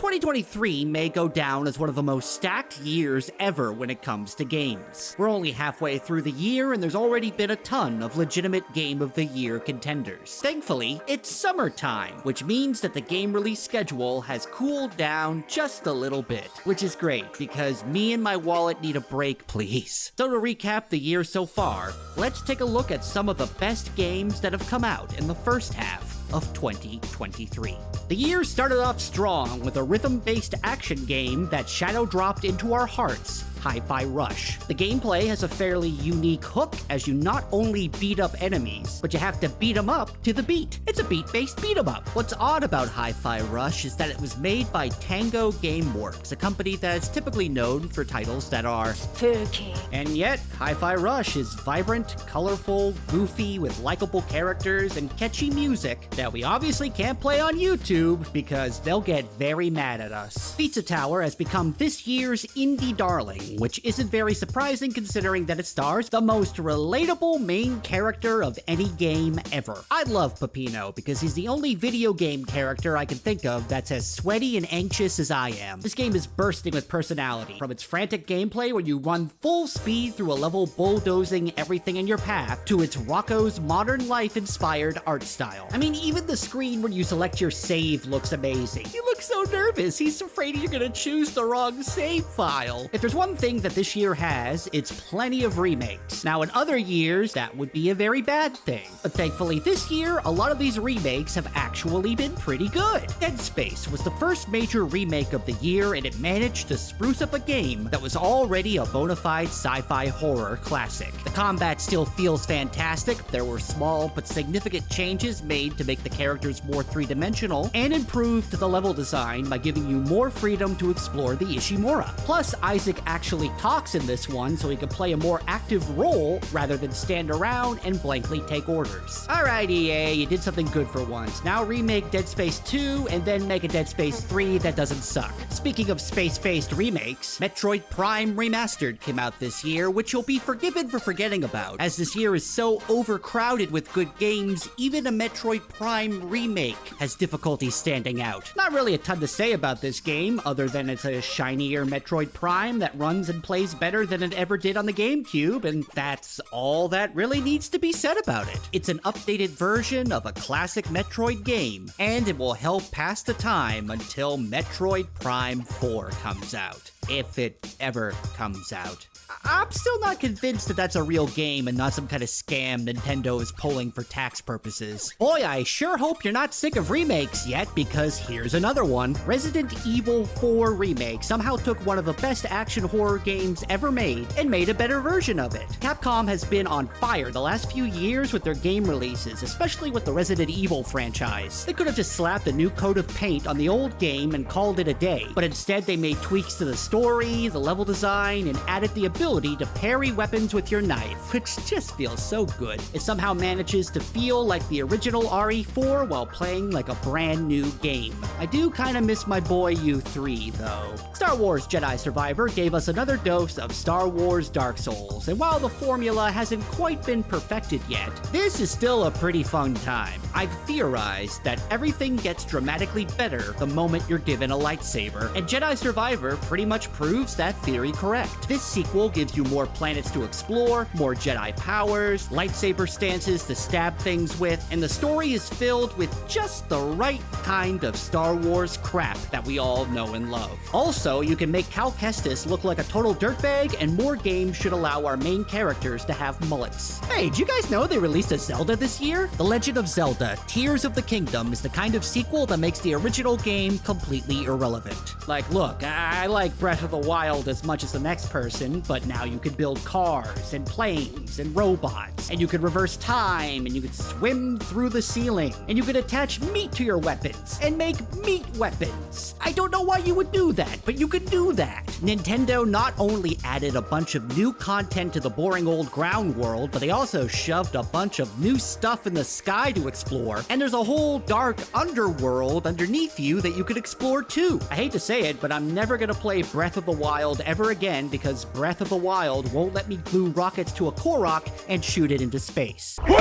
2023 may go down as one of the most stacked years ever when it comes to games. We're only halfway through the year and there's already been a ton of legitimate Game of the Year contenders. Thankfully, it's summertime, which means that the game release schedule has cooled down just a little bit, which is great because me and my wallet need a break, please. So to recap the year so far, let's take a look at some of the best games that have come out in the first half of 2023. The year started off strong with a rhythm-based action game that shadow dropped into our hearts, HiFi Rush. The gameplay has a fairly unique hook as you not only beat up enemies, but you have to beat them up to the beat. It's a beat-based beat-em-up. What's odd about HiFi Rush is that it was made by Tango Gameworks, a company that is typically known for titles that are spooky. And yet, HiFi Rush is vibrant, colorful, goofy, with likable characters and catchy music that we obviously can't play on YouTube because they'll get very mad at us. Pizza Tower has become this year's indie darling, which isn't very surprising considering that it stars the most relatable main character of any game ever. I love Peppino because he's the only video game character I can think of that's as sweaty and anxious as I am. This game is bursting with personality, from its frantic gameplay where you run full speed through a level bulldozing everything in your path, to its Rocco's Modern Life inspired art style. I mean, even the screen when you select your save looks amazing. He looks so nervous, he's afraid you're gonna choose the wrong save file. If there's one thing that this year has, it's plenty of remakes. Now, in other years, that would be a very bad thing. But thankfully this year, a lot of these remakes have actually been pretty good. Dead Space was the first major remake of the year, and it managed to spruce up a game that was already a bona fide sci-fi horror classic. The combat still feels fantastic. There were small but significant changes made to make the characters more three-dimensional, and improved the level design by giving you more freedom to explore the Ishimura. Plus, Isaac actually talks in this one, so he can play a more active role rather than stand around and blankly take orders. Alright EA, you did something good for once. Now remake Dead Space 2 and then make a Dead Space 3 that doesn't suck. Speaking of space-based remakes, Metroid Prime Remastered came out this year, which you'll be forgiven for forgetting about, as this year is so overcrowded with good games, even a Metroid Prime remake has difficulty standing out. Not really a ton to say about this game, other than it's a shinier Metroid Prime that runs and plays better than it ever did on the GameCube, and that's all that really needs to be said about it. It's an updated version of a classic Metroid game, and it will help pass the time until Metroid Prime 4 comes out. If it ever comes out. I'm still not convinced that that's a real game and not some kind of scam Nintendo is pulling for tax purposes. Boy, I sure hope you're not sick of remakes yet, because here's another one. Resident Evil 4 Remake somehow took one of the best action horror games ever made and made a better version of it. Capcom has been on fire the last few years with their game releases, especially with the Resident Evil franchise. They could have just slapped a new coat of paint on the old game and called it a day, but instead they made tweaks to the story, the level design, and added the ability to parry weapons with your knife, which just feels so good. It somehow manages to feel like the original RE4 while playing like a brand new game. I do kinda miss my boy U3 though. Star Wars Jedi Survivor gave us another dose of Star Wars Dark Souls, and while the formula hasn't quite been perfected yet, this is still a pretty fun time. I've theorized that everything gets dramatically better the moment you're given a lightsaber, and Jedi Survivor pretty much proves that theory correct. This sequel gives you more planets to explore, more Jedi powers, lightsaber stances to stab things with, and the story is filled with just the right kind of Star Wars crap that we all know and love. Also, you can make Cal Kestis look like a total dirtbag, and more games should allow our main characters to have mullets. Hey, did you guys know they released a Zelda this year? The Legend of Zelda, Tears of the Kingdom is the kind of sequel that makes the original game completely irrelevant. Like, look, I like Breath of the Wild as much as the next person, but now you could build cars and planes and robots, and you could reverse time, and you could swim through the ceiling, and you could attach meat to your weapons and make meat weapons. I don't know why you would do that, but you could do that. Nintendo not only added a bunch of new content to the boring old ground world, but they also shoved a bunch of new stuff in the sky to explore, and there's a whole dark underworld underneath you that you could explore too. I hate to say it, but I'm never gonna play Breath of the Wild ever again because Breath of the Wild won't let me glue rockets to a Korok and shoot it into space. Wait!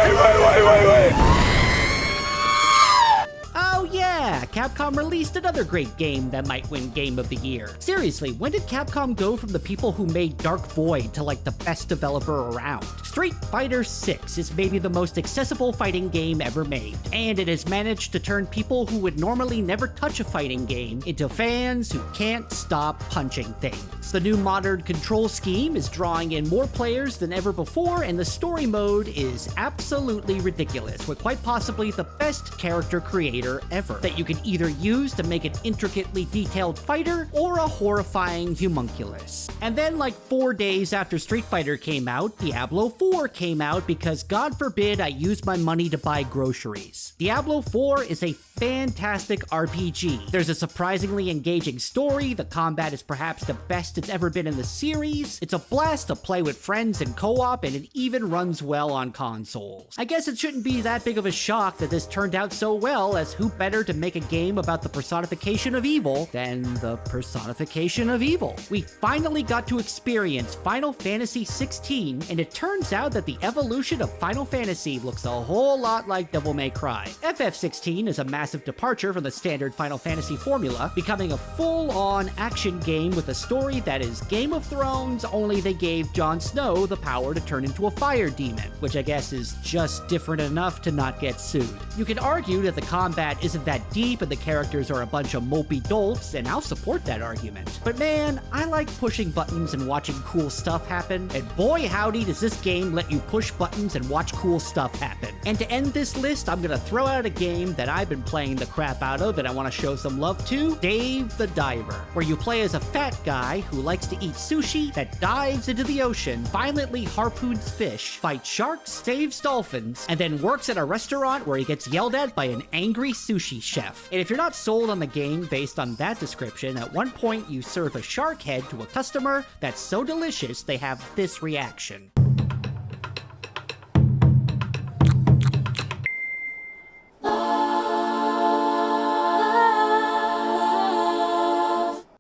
Oh yeah, yeah, Capcom released another great game that might win Game of the Year. Seriously, when did Capcom go from the people who made Dark Void to like the best developer around? Street Fighter VI is maybe the most accessible fighting game ever made, and it has managed to turn people who would normally never touch a fighting game into fans who can't stop punching things. The new modern control scheme is drawing in more players than ever before, and the story mode is absolutely ridiculous, with quite possibly the best character creator ever, that you can either use to make an intricately detailed fighter or a horrifying homunculus. And then like 4 days after Street Fighter came out, Diablo IV came out because God forbid I use my money to buy groceries. Diablo IV is a fantastic RPG. There's a surprisingly engaging story, the combat is perhaps the best it's ever been in the series, it's a blast to play with friends in co-op, and it even runs well on consoles. I guess it shouldn't be that big of a shock that this turned out so well, as who better to make a game about the personification of evil than the personification of evil. We finally got to experience Final Fantasy XVI, and it turns out that the evolution of Final Fantasy looks a whole lot like Devil May Cry. FF16 is a massive departure from the standard Final Fantasy formula, becoming a full-on action game with a story that is Game of Thrones, only they gave Jon Snow the power to turn into a fire demon, which I guess is just different enough to not get sued. You can argue that the combat isn't that deep and the characters are a bunch of mopey dolts, and I'll support that argument. But man, I like pushing buttons and watching cool stuff happen, and boy howdy does this game let you push buttons and watch cool stuff happen. And to end this list, I'm gonna throw out a game that I've been playing the crap out of and I want to show some love to, Dave the Diver, where you play as a fat guy who likes to eat sushi, that dives into the ocean, violently harpoons fish, fights sharks, saves dolphins, and then works at a restaurant where he gets yelled at by an angry sushi chef. And if you're not sold on the game based on that description, at one point you serve a shark head to a customer that's so delicious they have this reaction.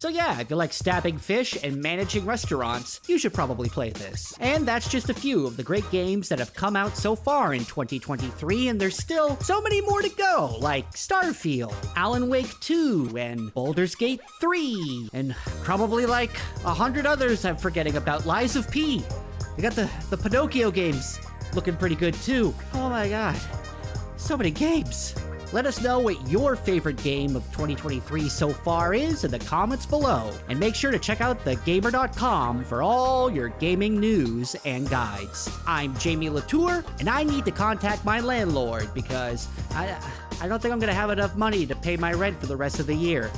So yeah, if you like stabbing fish and managing restaurants, you should probably play this. And that's just a few of the great games that have come out so far in 2023, and there's still so many more to go, like Starfield, Alan Wake 2, and Baldur's Gate 3, and probably like 100 others I'm forgetting about. Lies of P. We got the Pinocchio games looking pretty good too. Oh my god, so many games. Let us know what your favorite game of 2023 so far is in the comments below, and make sure to check out thegamer.com for all your gaming news and guides. I'm Jamie Latour, and I need to contact my landlord because I don't think I'm gonna have enough money to pay my rent for the rest of the year.